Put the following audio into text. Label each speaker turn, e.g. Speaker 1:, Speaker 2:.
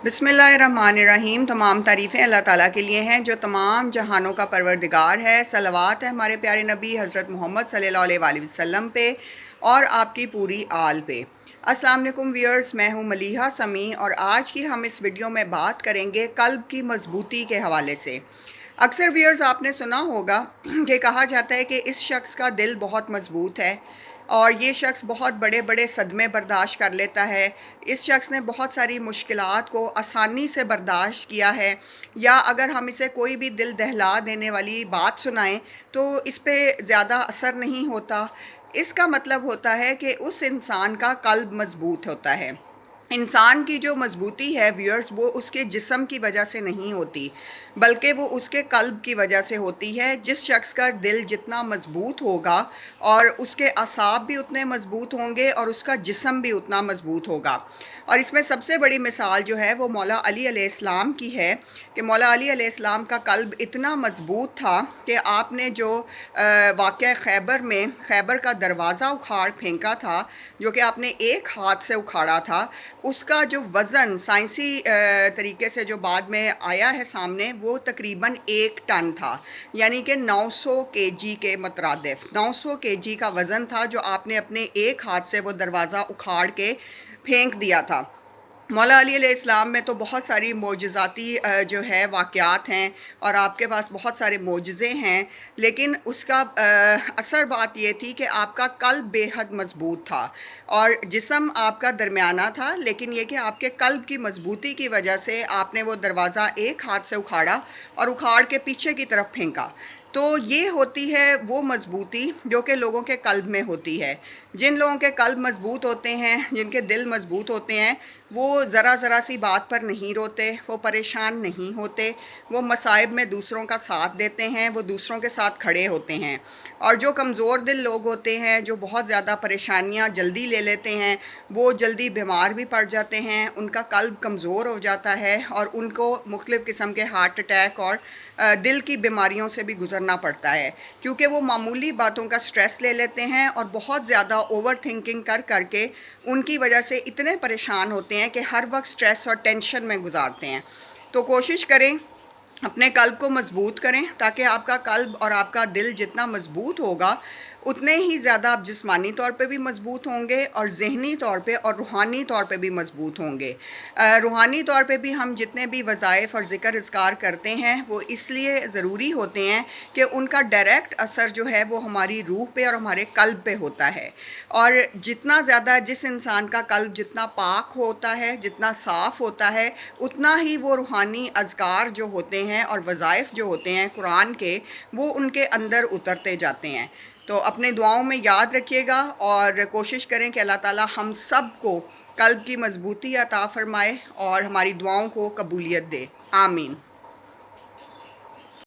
Speaker 1: बिस्मिल्लाहिर्रहमानिर्रहीम। तमाम तारीफ़ें अल्लाह ताला के लिए हैं जो तमाम जहानों का परवरदिगार है। सलावत है हमारे प्यारे नबी हज़रत मोहम्मद सल्लल्लाहु अलैहि वसल्लम पे और आपकी पूरी आल पे। अस्सलाम वालेकुम व्यूअर्स, मैं हूँ मलीहा समी और आज की हम इस वीडियो में बात करेंगे कल्ब की मजबूती के हवाले से। अक्सर व्यूअर्स आपने सुना होगा कि कहा जाता है कि इस शख्स का दिल बहुत मजबूत है और ये शख्स बहुत बड़े बड़े सदमे बर्दाश्त कर लेता है। इस शख्स ने बहुत सारी मुश्किलात को आसानी से बर्दाश्त किया है, या अगर हम इसे कोई भी दिल दहला देने वाली बात सुनाएं तो इस पे ज़्यादा असर नहीं होता। इसका मतलब होता है कि उस इंसान का कल्ब मजबूत होता है। इंसान की जो मजबूती है व्यूअर्स, वो उसके जिस्म की वजह से नहीं होती, बल्कि वो उसके कल्ब की वजह से होती है। जिस शख्स का दिल जितना मजबूत होगा और उसके असाब भी उतने मजबूत होंगे और उसका जिस्म भी उतना मजबूत होगा। और इसमें सबसे बड़ी मिसाल जो है वो मौला अली अलैहिस्सलाम की है कि मौला अली अलैहिस्सलाम का कल्ब इतना मजबूत था कि आपने जो वाक़या खैबर में खैबर का दरवाज़ा उखाड़ फेंका था, जो कि आपने एक हाथ से उखाड़ा था, उसका जो वज़न साइंसी तरीके से जो बाद में आया है सामने, वो तकरीबन 1 टन था, यानी कि 900 केजी के मुतरादिफ 900 केजी का वज़न था जो आपने अपने एक हाथ से वो दरवाज़ा उखाड़ के फेंक दिया था। मौला अली अलैहिस्सलाम में तो बहुत सारी मोजज़ाती जो है वाक़यात हैं और आपके पास बहुत सारे मोजज़े हैं, लेकिन उसका असर बात ये थी कि आपका कल्ब बेहद मजबूत था और जिस्म आपका दरमियाना था, लेकिन ये कि आपके कल्ब की मजबूती की वजह से आपने वो दरवाज़ा एक हाथ से उखाड़ा और उखाड़ के पीछे की तरफ फेंका। तो ये होती है वो मजबूती जो कि लोगों के कल्ब में होती है। जिन लोगों के कल्ब मजबूत होते हैं, जिनके दिल मजबूत होते हैं, वो ज़रा सी बात पर नहीं रोते, वो परेशान नहीं होते, वो मसाइब में दूसरों का साथ देते हैं, वो दूसरों के साथ खड़े होते हैं। और जो कमज़ोर दिल लोग होते हैं, जो बहुत ज़्यादा परेशानियां जल्दी ले लेते हैं, वो जल्दी बीमार भी पड़ जाते हैं, उनका कल्ब कमज़ोर हो जाता है और उनको मुख्तलिफ़ किस्म के हार्ट अटैक और दिल की बीमारियों से भी गुजरना पड़ता है, क्योंकि वो मामूली बातों का स्ट्रेस ले लेते हैं और बहुत ज़्यादा ओवर थिंकिंग करके उनकी वजह से इतने परेशान होते हैं कि हर वक्त स्ट्रेस और टेंशन में गुजारते हैं। तो कोशिश करें अपने कल्ब को मजबूत करें, ताकि आपका कल्ब और आपका दिल जितना मजबूत होगा उतने ही ज़्यादा आप जिस्मानी तौर पे भी मजबूत होंगे और ज़हनी तौर पे और रूहानी तौर पे भी मजबूत होंगे। रूहानी तौर पे भी हम जितने भी वज़ाइफ और ज़िक्र इज़कार करते हैं वो इसलिए ज़रूरी होते हैं कि उनका डायरेक्ट असर जो है वो हमारी रूह पे और हमारे कल्ब पे होता है। और जितना ज़्यादा जिस इंसान का कल्ब जितना पाक होता है, जितना साफ़ होता है, उतना ही वो रूहानी अज़कार जो होते हैं और वज़ाइफ जो होते हैं कुरान के, वो उनके अंदर उतरते जाते हैं। तो अपने दुआओं में याद रखिएगा और कोशिश करें कि अल्लाह ताला हम सब को कल्ब की मजबूती अता फ़रमाए और हमारी दुआओं को कबूलियत दे। आमीन।